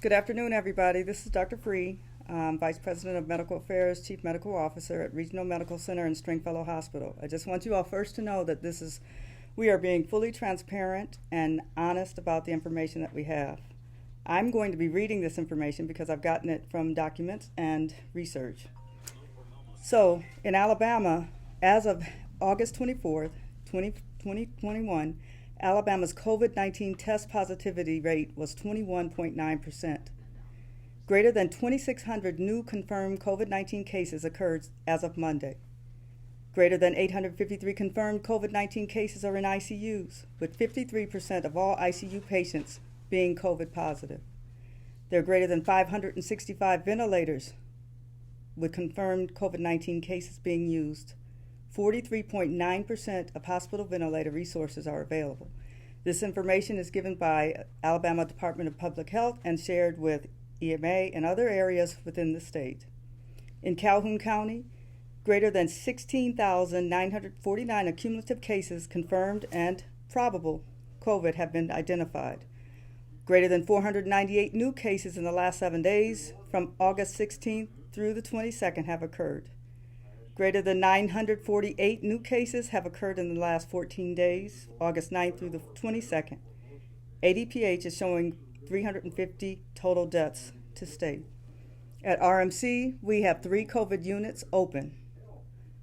Good afternoon, everybody. This is Dr. Free, Vice President of Medical Affairs, Chief Medical Officer at Regional Medical Center and Stringfellow Hospital. I just want you all first to know that we are being fully transparent and honest about the information that we have. I'm going to be reading this information because I've gotten it from documents and research. So, in Alabama, as of August 24th, 2021, Alabama's COVID-19 test positivity rate was 21.9%. Greater than 2,600 new confirmed COVID-19 cases occurred as of Monday. Greater than 853 confirmed COVID-19 cases are in ICUs, with 53% of all ICU patients being COVID positive. There are greater than 565 ventilators with confirmed COVID-19 cases being used. 43.9% of hospital ventilator resources are available. This information is given by Alabama Department of Public Health and shared with EMA and other areas within the state. In Calhoun County, greater than 16,949 accumulative cases confirmed and probable COVID have been identified. Greater than 498 new cases in the last 7 days from August 16th through the 22nd have occurred. Greater than 948 new cases have occurred in the last 14 days, August 9th through the 22nd. ADPH is showing 350 total deaths to state. At RMC, we have 3 COVID units open.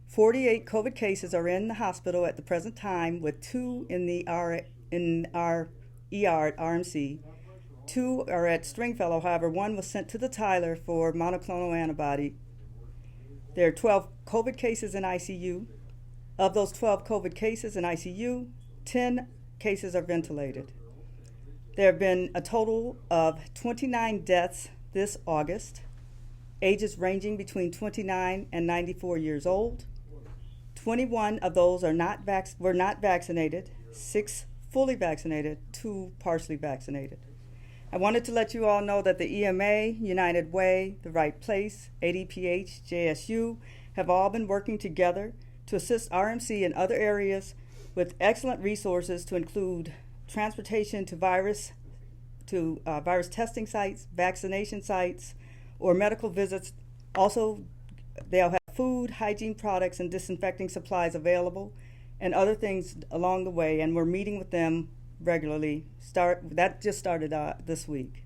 48 COVID cases are in the hospital at the present time, with 2 in our ER at RMC. 2 are at Stringfellow, however, 1 was sent to the Tyler for monoclonal antibody. There are 12 COVID cases in ICU. Of those 12 COVID cases in ICU, 10 cases are ventilated. There have been a total of 29 deaths this August, ages ranging between 29 and 94 years old. 21 of those were not vaccinated, 6 fully vaccinated, 2 partially vaccinated. I wanted to let you all know that the EMA, United Way, The Right Place, ADPH, JSU have all been working together to assist RMC and other areas with excellent resources to include transportation to virus testing sites, vaccination sites, or medical visits. Also, they'll have food, hygiene products, and disinfecting supplies available, and other things along the way, and we're meeting with them regularly. That just started this week.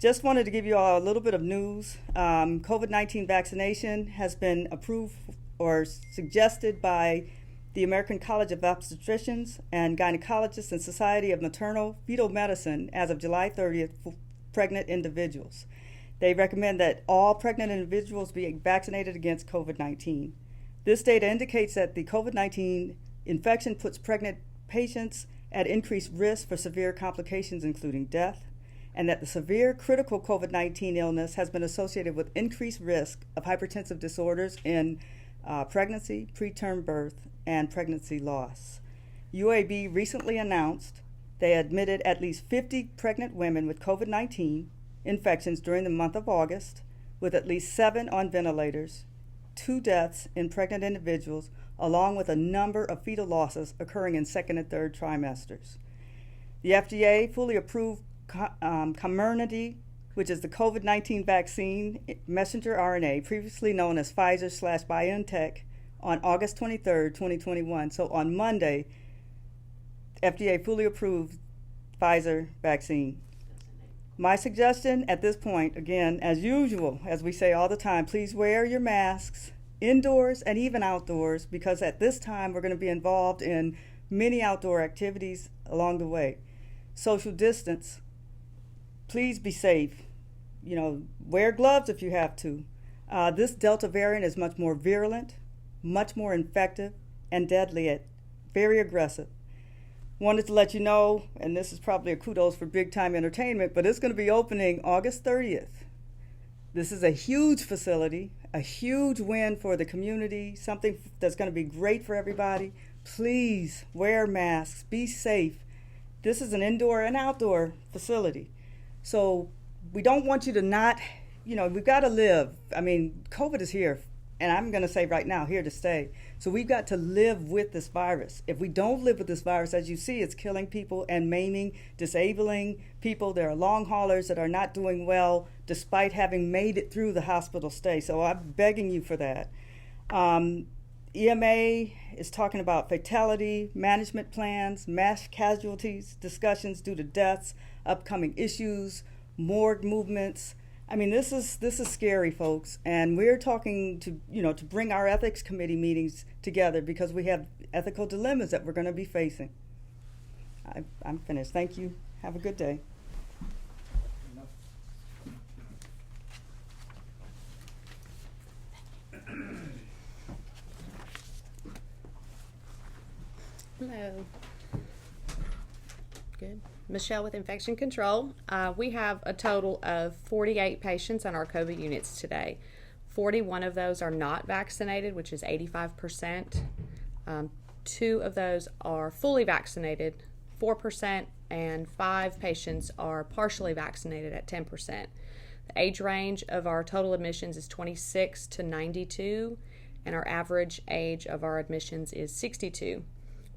Just wanted to give you all a little bit of news. COVID-19 vaccination has been approved or suggested by the American College of Obstetricians and Gynecologists and Society of Maternal Fetal Medicine as of July 30th for pregnant individuals. They recommend that all pregnant individuals be vaccinated against COVID-19. This data indicates that the COVID-19 infection puts pregnant patients at increased risk for severe complications, including death, and that the severe critical COVID-19 illness has been associated with increased risk of hypertensive disorders in pregnancy, preterm birth, and pregnancy loss. UAB recently announced they admitted at least 50 pregnant women with COVID-19 infections during the month of August, with at least 7 on ventilators, 2 deaths in pregnant individuals, along with a number of fetal losses occurring in 2nd and 3rd trimesters. The FDA fully approved Comirnaty, which is the COVID-19 vaccine messenger RNA, previously known as Pfizer/BioNTech, on August 23rd, 2021. So on Monday, FDA fully approved Pfizer vaccine. My suggestion at this point, again, as usual, as we say all the time, please wear your masks indoors and even outdoors, because at this time we're going to be involved in many outdoor activities along the way. Social distance. Please be safe. Wear gloves if you have to. This Delta variant is much more virulent, much more infective, and deadly, very aggressive. Wanted to let you know, and this is probably a kudos for Big Time Entertainment, but it's going to be opening August 30th. This is a huge facility, a huge win for the community, something that's going to be great for everybody. Please wear masks, be safe. This is an indoor and outdoor facility. So we don't want you to not, we've got to live. I mean, COVID is here. and I'm going to say right now, here to stay. So we've got to live with this virus. If we don't live with this virus, as you see, it's killing people and maiming, disabling people. There are long haulers that are not doing well despite having made it through the hospital stay. So I'm begging you for that. EMA is talking about fatality, management plans, mass casualties, discussions due to deaths, upcoming issues, morgue movements. I mean, this is scary, folks, and we're talking to bring our ethics committee meetings together because we have ethical dilemmas that we're going to be facing. I'm finished. Thank you. Have a good day. Hello. Good. Michelle with Infection Control. We have a total of 48 patients on our COVID units today. 41 of those are not vaccinated, which is 85%. 2 of those are fully vaccinated, 4%, and 5 patients are partially vaccinated at 10%. The age range of our total admissions is 26 to 92, and our average age of our admissions is 62.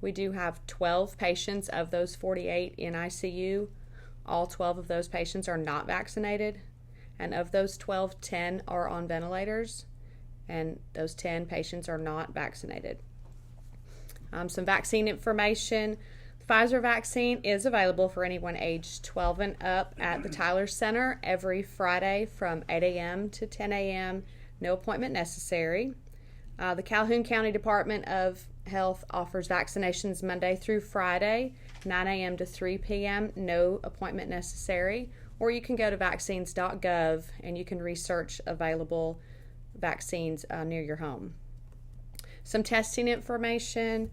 We do have 12 patients of those 48 in ICU. All 12 of those patients are not vaccinated. And of those 12, 10 are on ventilators. And those 10 patients are not vaccinated. Some vaccine information. Pfizer vaccine is available for anyone aged 12 and up at the Tyler Center every Friday from 8 a.m. to 10 a.m. No appointment necessary. The Calhoun County Department of Health offers vaccinations Monday through Friday, 9 a.m. to 3 p.m., no appointment necessary. Or you can go to vaccines.gov and you can research available vaccines near your home. Some testing information.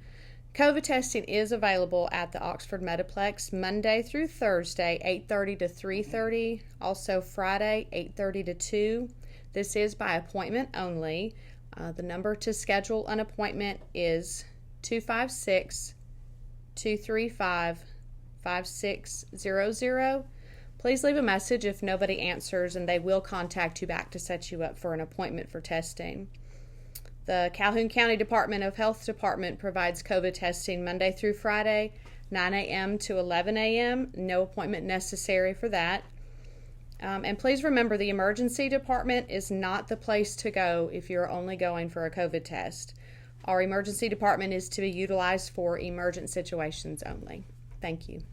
COVID testing is available at the Oxford Metaplex Monday through Thursday, 8:30 to 3:30. Also Friday, 8:30 to 2. This is by appointment only. The number to schedule an appointment is 256-235-5600. Please leave a message if nobody answers, and they will contact you back to set you up for an appointment for testing. The Calhoun County Department of Health Department provides COVID testing Monday through Friday, 9 a.m. to 11 a.m. No appointment necessary for that. And please remember, the emergency department is not the place to go if you're only going for a COVID test. Our emergency department is to be utilized for emergent situations only. Thank you.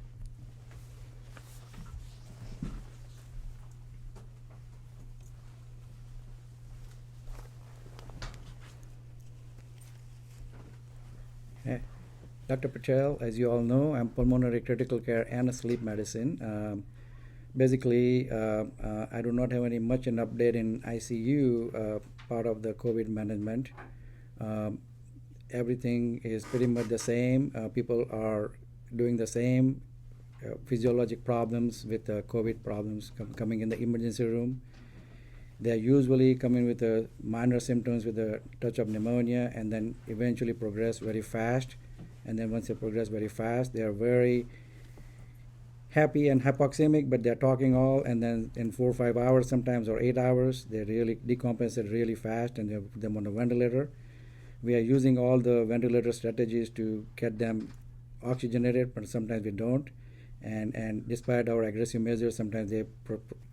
Dr. Patel, as you all know, I'm pulmonary critical care and sleep medicine. Basically, I do not have any much an update in ICU part of the COVID management. Everything is pretty much the same. People are doing the same physiologic problems with COVID problems coming in the emergency room. They are usually coming with minor symptoms with a touch of pneumonia and then eventually progress very fast. And then once they progress very fast, they are very happy and hypoxemic, but they're talking all, and then in 4 or 5 hours sometimes, or 8 hours, they really decompensate really fast, and they put them on a ventilator. We are using all the ventilator strategies to get them oxygenated, but sometimes we don't. And despite our aggressive measures, sometimes they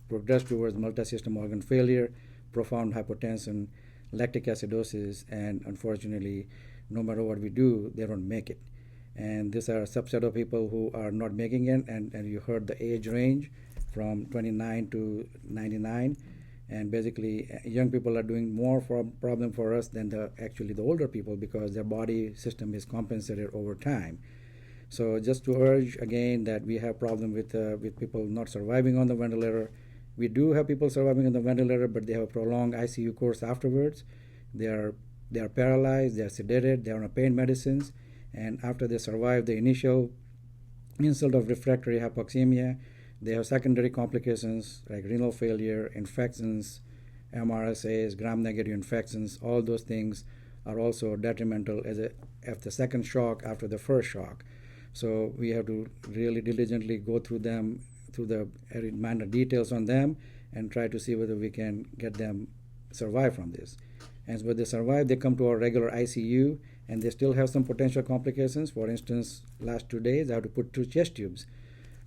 progress towards multi-system organ failure, profound hypotension, lactic acidosis, and unfortunately, no matter what we do, they don't make it. And these are a subset of people who are not making it, and you heard the age range from 29 to 99. And basically, young people are doing more problem for us than the older people, because their body system is compensated over time. So just to urge again that we have problem with people not surviving on the ventilator. We do have people surviving on the ventilator, but they have a prolonged ICU course afterwards. They are paralyzed, they are sedated, they are on pain medicines, and after they survive the initial insult of refractory hypoxemia, they have secondary complications like renal failure, infections, MRSAs, gram-negative infections. All those things are also detrimental as the second shock after the first shock. So we have to really diligently go through them, through the minor details on them, and try to see whether we can get them survive from this. And when they survive, they come to our regular ICU, and they still have some potential complications. For instance, last 2 days, I had to put 2 chest tubes.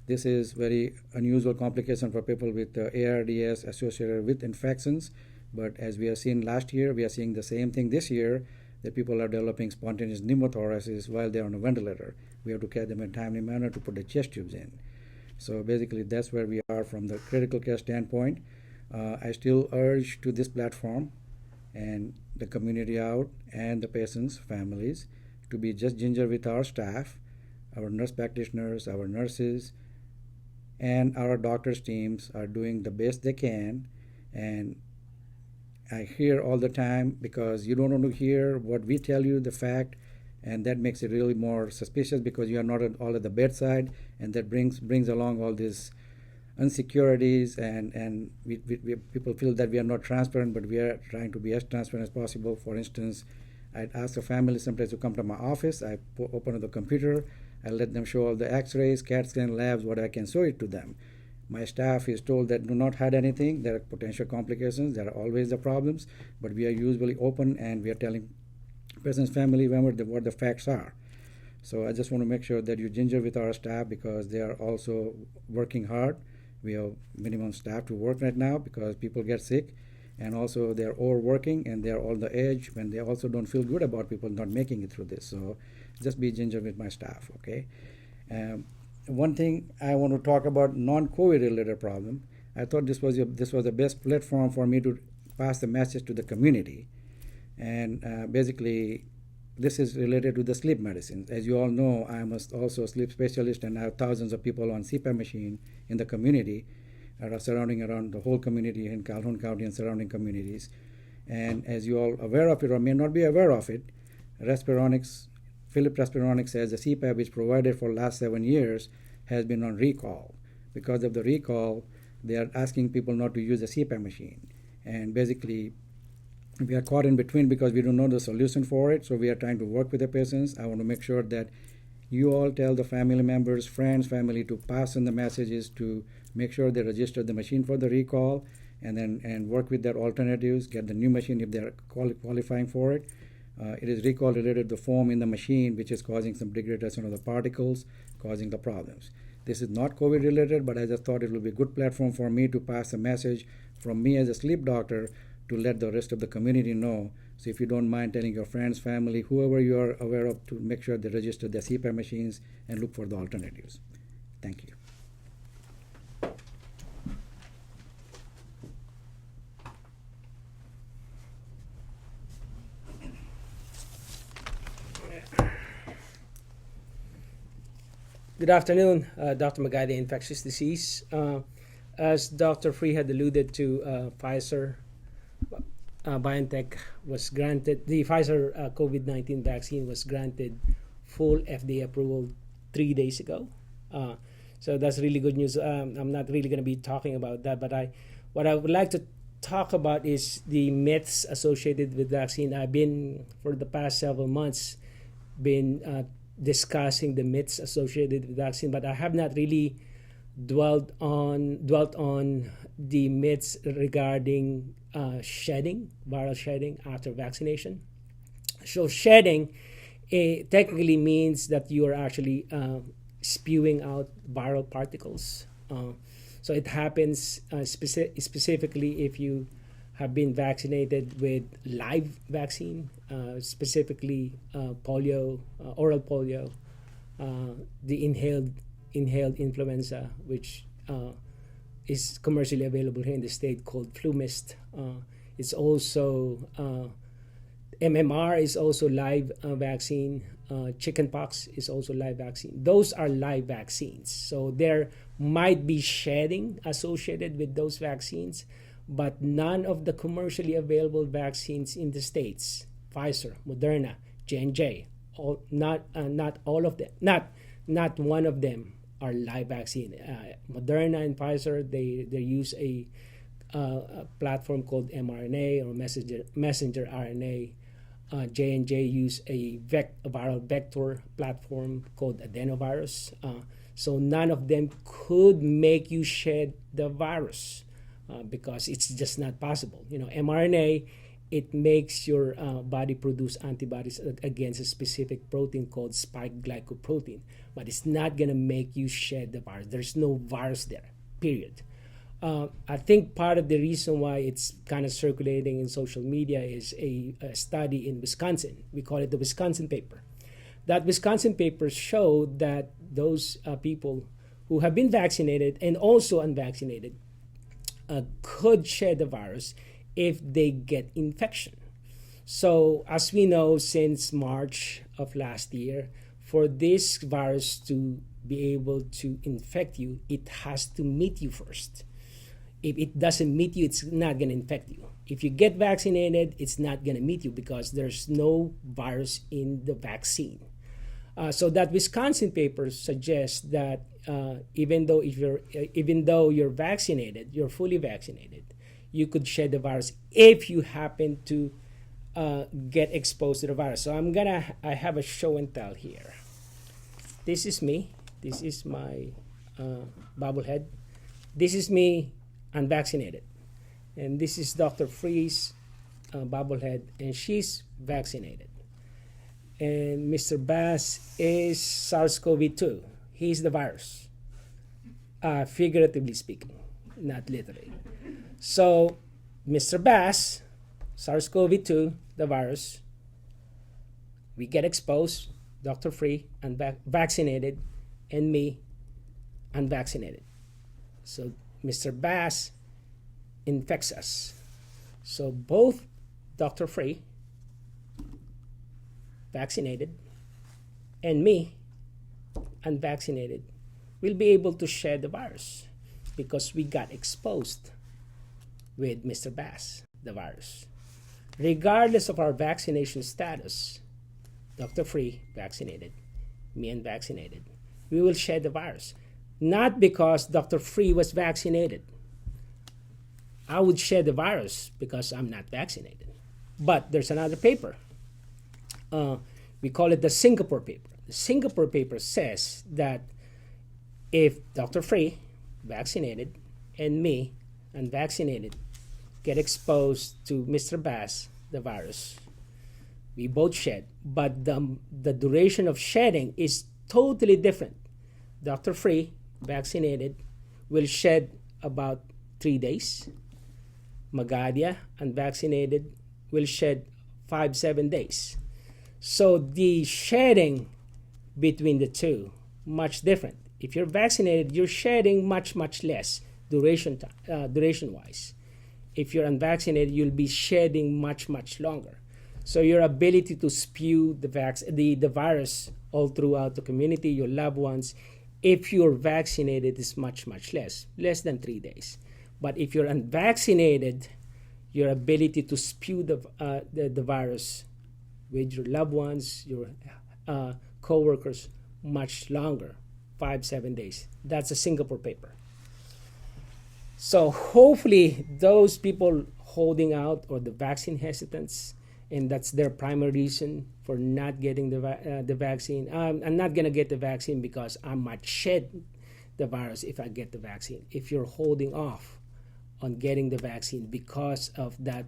This is very unusual complication for people with ARDS associated with infections. But as we have seen last year, we are seeing the same thing this year, that people are developing spontaneous pneumothoraces while they're on a ventilator. We have to catch them in a timely manner to put the chest tubes in. So basically, that's where we are from the critical care standpoint. I still urge to this platform and the community out and the patients' families to be just ginger with our staff, our nurse practitioners, our nurses, and our doctors' teams are doing the best they can. And I hear all the time, because you don't want to hear what we tell you, the fact, and that makes it really more suspicious, because you are not all at the bedside, and that brings along all these insecurities, and we people feel that we are not transparent, but we are trying to be as transparent as possible. For instance, I'd ask a family sometimes to come to my office. I open up the computer, I let them show all the x-rays, CAT scan, labs, what I can show it to them. My staff is told that do not hide anything. There are potential complications. There are always the problems, but we are usually open, and we are telling patient's family members what the facts are. So I just want to make sure that you ginger with our staff, because they are also working hard. We have minimum staff to work right now because people get sick, and also they're overworking, and they're on the edge when they also don't feel good about people not making it through this. So just be ginger with my staff, okay? One thing I want to talk about, non-COVID related problem. I thought this was the best platform for me to pass the message to the community. And basically, this is related to the sleep medicine. As you all know, I am also a sleep specialist, and I have thousands of people on CPAP machine in the community, surrounding around the whole community in Calhoun County and surrounding communities. And as you all aware of it or may not be aware of it, Philips Respironics says the CPAP which provided for last 7 years has been on recall. Because of the recall, they are asking people not to use the CPAP machine. And basically, we are caught in between because we don't know the solution for it. So we are trying to work with the patients. I want to make sure that you all tell the family members, friends, family to pass on the messages to make sure they register the machine for the recall, and work with their alternatives, get the new machine if they're qualifying for it. It is recall related to the foam in the machine, which is causing some degradation of the particles, causing the problems. This is not COVID related, but I just thought it would be a good platform for me to pass a message from me as a sleep doctor to let the rest of the community know. So if you don't mind telling your friends, family, whoever you are aware of, to make sure they register their CPAP machines and look for the alternatives. Thank you. Good afternoon, Dr. Magadi, Infectious Disease. As Dr. Free had alluded to, Pfizer BioNTech was granted, the Pfizer COVID-19 vaccine was granted full FDA approval 3 days ago. So that's really good news. I'm not really going to be talking about that, but what I would like to talk about is the myths associated with vaccine. I've been, for the past several months, discussing the myths associated with vaccine, but I have not really dwelt on the myths regarding viral shedding after vaccination. So shedding technically means that you are actually spewing out viral particles. So it happens specifically if you have been vaccinated with live vaccine, specifically polio, oral polio, the inhaled influenza, which is commercially available here in the state, called FluMist. It's also MMR is also live vaccine. Chickenpox is also live vaccine. Those are live vaccines. So there might be shedding associated with those vaccines, but none of the commercially available vaccines in the States, Pfizer, Moderna, J&J, not all of them, not one of them are live vaccine. Moderna and Pfizer, they use a platform called mRNA or messenger RNA. J&J use a viral vector platform called adenovirus. So none of them could make you shed the virus. Because it's just not possible. mRNA it makes your body produce antibodies against a specific protein called spike glycoprotein, but it's not going to make you shed the virus. There's no virus there, period. I think part of the reason why it's kind of circulating in social media is a study in Wisconsin. We call it the Wisconsin paper. That Wisconsin paper showed that those people who have been vaccinated and also unvaccinated could shed the virus if they get infection. So as we know, since March of last year, for this virus to be able to infect you, it has to meet you first. If it doesn't meet you, it's not going to infect you. If you get vaccinated, it's not going to meet you because there's no virus in the vaccine. So that Wisconsin paper suggests that even though you're vaccinated, you're fully vaccinated, you could shed the virus if you happen to get exposed to the virus. So I have a show and tell here. This is me. This is my bobblehead. This is me unvaccinated. And this is Dr. Free's bobblehead, and she's vaccinated. And Mr. Bass is SARS-CoV-2. He's the virus, figuratively speaking, not literally. So, Mr. Bass, SARS-CoV-2, the virus, we get exposed, Dr. Free, vaccinated, and me, unvaccinated. So, Mr. Bass infects us. So, both Dr. Free, vaccinated, and me, unvaccinated, will be able to shed the virus because we got exposed with Mr. Bass, the virus. Regardless of our vaccination status, Dr. Free, vaccinated, me unvaccinated, we will shed the virus. Not because Dr. Free was vaccinated. I would shed the virus because I'm not vaccinated. But there's another paper. We call it the Singapore paper. The Singapore paper says that if Dr. Free, vaccinated, and me, unvaccinated, get exposed to Mr. Bass, the virus, we both shed. But the duration of shedding is totally different. Dr. Free, vaccinated, will shed about 3 days. Magadia, unvaccinated, will shed 5-7 days. So the shedding between the two, much different. If you're vaccinated, you're shedding much less duration-wise. If you're unvaccinated, you'll be shedding much longer. So your ability to spew the virus all throughout the community, your loved ones, if you're vaccinated, is much less than 3 days. But if you're unvaccinated, your ability to spew the virus with your loved ones, your co-workers, much longer, 5-7 days. That's a Singapore paper. So hopefully those people holding out or the vaccine hesitants, and that's their primary reason for not getting the vaccine. I'm not going to get the vaccine because I might shed the virus if I get the vaccine. If you're holding off on getting the vaccine because of that,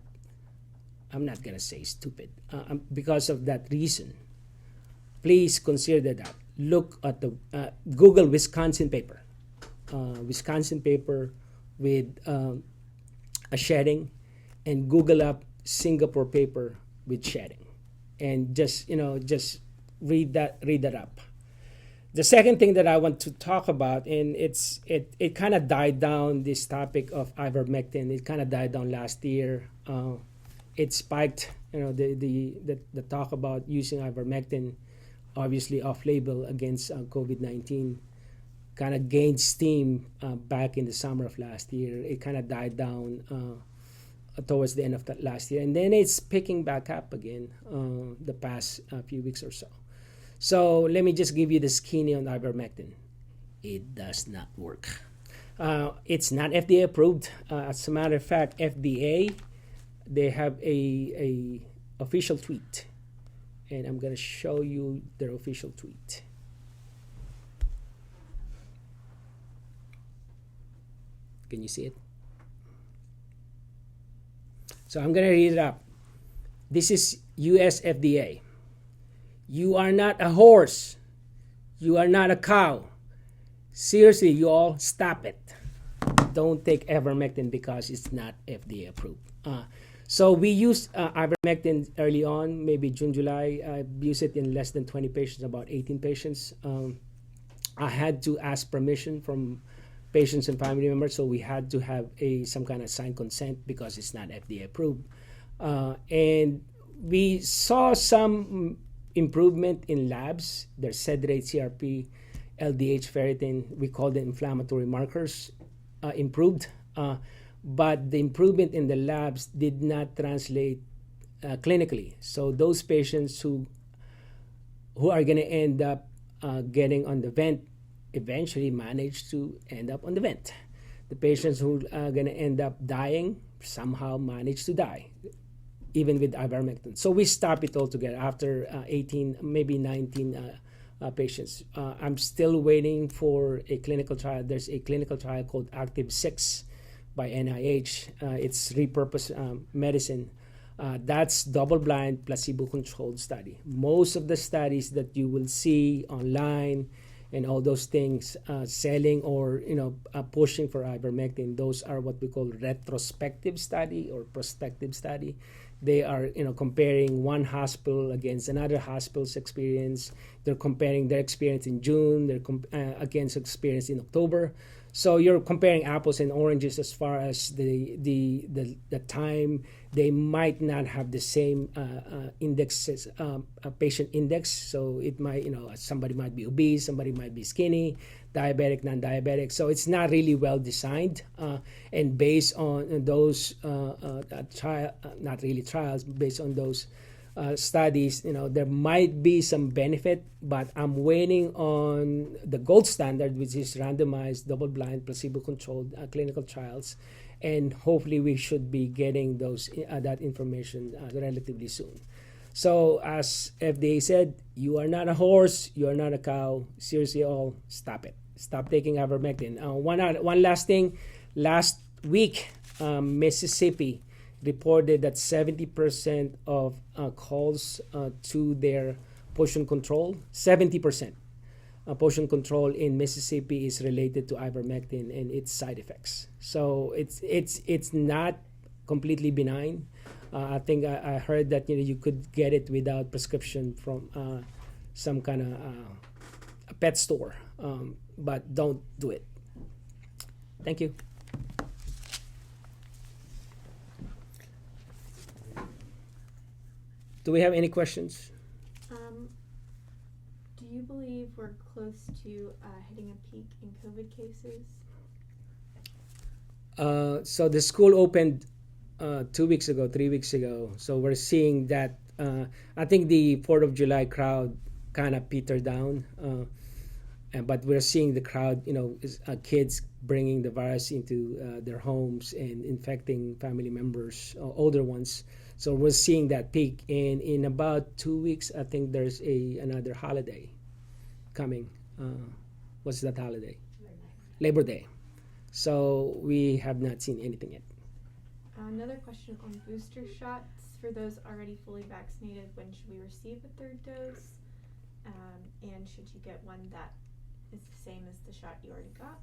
I'm not going to say stupid, because of that reason, please consider that. Look at the Google Wisconsin paper. Wisconsin paper with a shedding, and Google up Singapore paper with shedding, and just read that up. The second thing that I want to talk about, and it kind of died down, this topic of ivermectin. It kind of died down last year. It spiked, the talk about using ivermectin, obviously off-label against COVID-19, kind of gained steam back in the summer of last year. It kind of died down towards the end of that last year, and then it's picking back up again the past few weeks or so. So let me just give you the skinny on ivermectin. It does not work. It's not FDA approved. As a matter of fact, FDA, they have a official tweet, and I'm going to show you their official tweet. Can you see it? So I'm going to read it up. This is US FDA. You are not a horse. You are not a cow. Seriously, you all, stop it. Don't take ivermectin because it's not FDA approved. So we used ivermectin early on, maybe June, July. I used it in less than 20 patients, about 18 patients. I had to ask permission from patients and family members, so we had to have some kind of signed consent because it's not FDA approved. And we saw some improvement in labs. Their SED rate, CRP, LDH, ferritin, we call them inflammatory markers, improved. But the improvement in the labs did not translate clinically. So those patients who are going to end up getting on the vent eventually manage to end up on the vent. The patients who are going to end up dying somehow manage to die, even with ivermectin. So we stop it altogether after 18, maybe 19 patients. I'm still waiting for a clinical trial. There's a clinical trial called Active 6 by NIH. It's repurposed medicine. That's double-blind, placebo-controlled study. Most of the studies that you will see online and all those things selling or pushing for ivermectin, those are what we call retrospective study or prospective study. They are comparing one hospital against another hospital's experience. They're comparing their experience in June. They're against experience in October. So you're comparing apples and oranges as far as the time. They might not have the same indexes, patient index. So it might, somebody might be obese, somebody might be skinny, diabetic, non-diabetic. So it's not really well designed. And based on those not really trials, based on those studies, there might be some benefit, but I'm waiting on the gold standard, which is randomized, double-blind, placebo-controlled clinical trials, and hopefully we should be getting that information relatively soon. So as FDA said, you are not a horse, you are not a cow. Seriously, all stop it. Stop taking ivermectin. One last thing. Last week, Mississippi reported that 70% of calls to their portion control, 70% portion control in Mississippi is related to ivermectin and its side effects. So it's not completely benign. I think I heard that you could get it without prescription from some kind of a pet store, but don't do it. Thank you. Do we have any questions? Do you believe we're close to hitting a peak in COVID cases? So the school opened 3 weeks ago. So we're seeing that. I think the 4th of July crowd kind of petered down. But we're seeing the crowd, kids bringing the virus into their homes and infecting family members, older ones. So we're seeing that peak, and in about 2 weeks, I think there's another holiday coming. What's that holiday? Labor Day. So we have not seen anything yet. Another question on booster shots. For those already fully vaccinated, when should we receive a third dose? And should you get one that is the same as the shot you already got?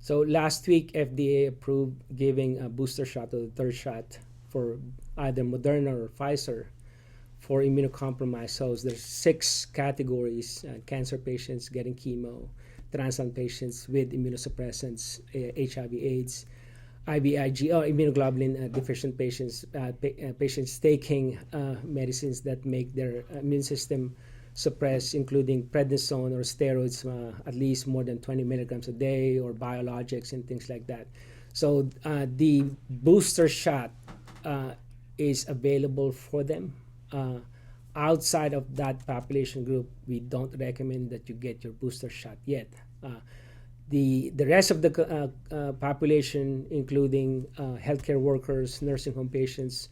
So last week, FDA approved giving a booster shot or the third shot for either Moderna or Pfizer for immunocompromised. So there's 6 categories: cancer patients getting chemo, transplant patients with immunosuppressants, HIV/AIDS, IVIG, immunoglobulin deficient patients, patients taking medicines that make their immune system suppress, including prednisone or steroids, at least more than 20 milligrams a day, or biologics and things like that. So the booster shot is available for them. Outside of that population group, we don't recommend that you get your booster shot yet. The rest of the population, including healthcare workers, nursing home patients,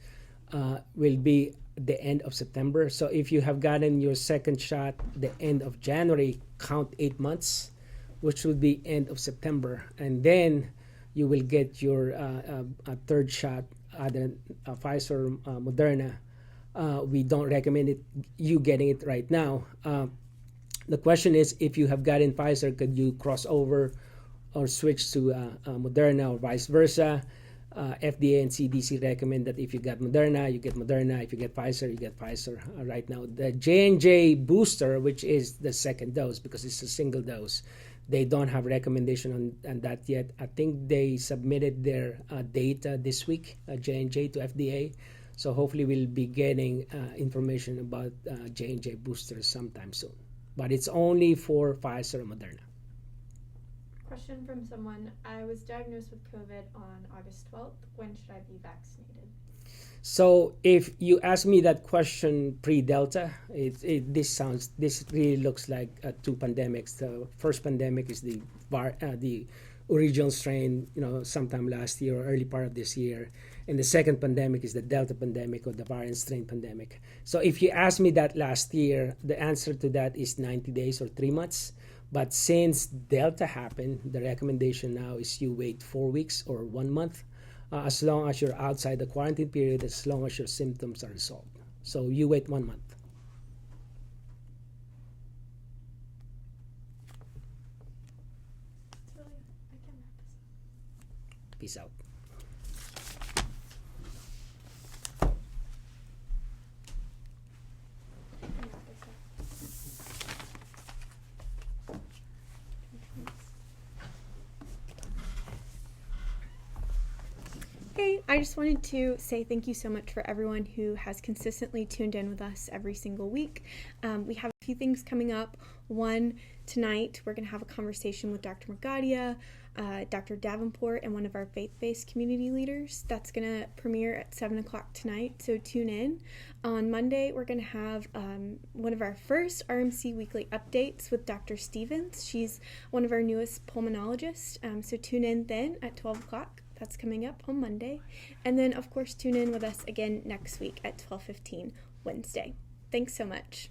will be the end of September. So if you have gotten your second shot the end of January, count 8 months, which will be end of September, and then you will get your third shot, either Pfizer or Moderna, we don't recommend you getting it right now. The question is, if you have gotten Pfizer, could you cross over or switch to Moderna or vice versa? FDA and CDC recommend that if you got Moderna, you get Moderna. If you get Pfizer, you get Pfizer. Right now, the J&J booster, which is the second dose because it's a single dose, they don't have recommendation on that yet. I think they submitted their data this week, J&J, to FDA. So hopefully we'll be getting information about J&J boosters sometime soon. But it's only for Pfizer and Moderna. Question from someone. I was diagnosed with COVID on August 12th. When should I be vaccinated? So if you ask me that question pre-Delta, this really looks like two pandemics. The first pandemic is the original strain, sometime last year or early part of this year. And the second pandemic is the Delta pandemic or the variant strain pandemic. So if you asked me that last year, the answer to that is 90 days or 3 months. But since Delta happened, the recommendation now is you wait 4 weeks or 1 month, as long as you're outside the quarantine period, as long as your symptoms are resolved. So you wait 1 month. Peace out. Hey, I just wanted to say thank you so much for everyone who has consistently tuned in with us every single week. We have a few things coming up. One, tonight we're going to have a conversation with Dr. Magadia, Dr. Davenport, and one of our faith-based community leaders. That's going to premiere at 7 o'clock tonight, so tune in. On Monday, we're going to have one of our first RMC weekly updates with Dr. Stevens. She's one of our newest pulmonologists, so tune in then at 12 o'clock. That's coming up on Monday. And then, of course, tune in with us again next week at 12:15 Wednesday. Thanks so much.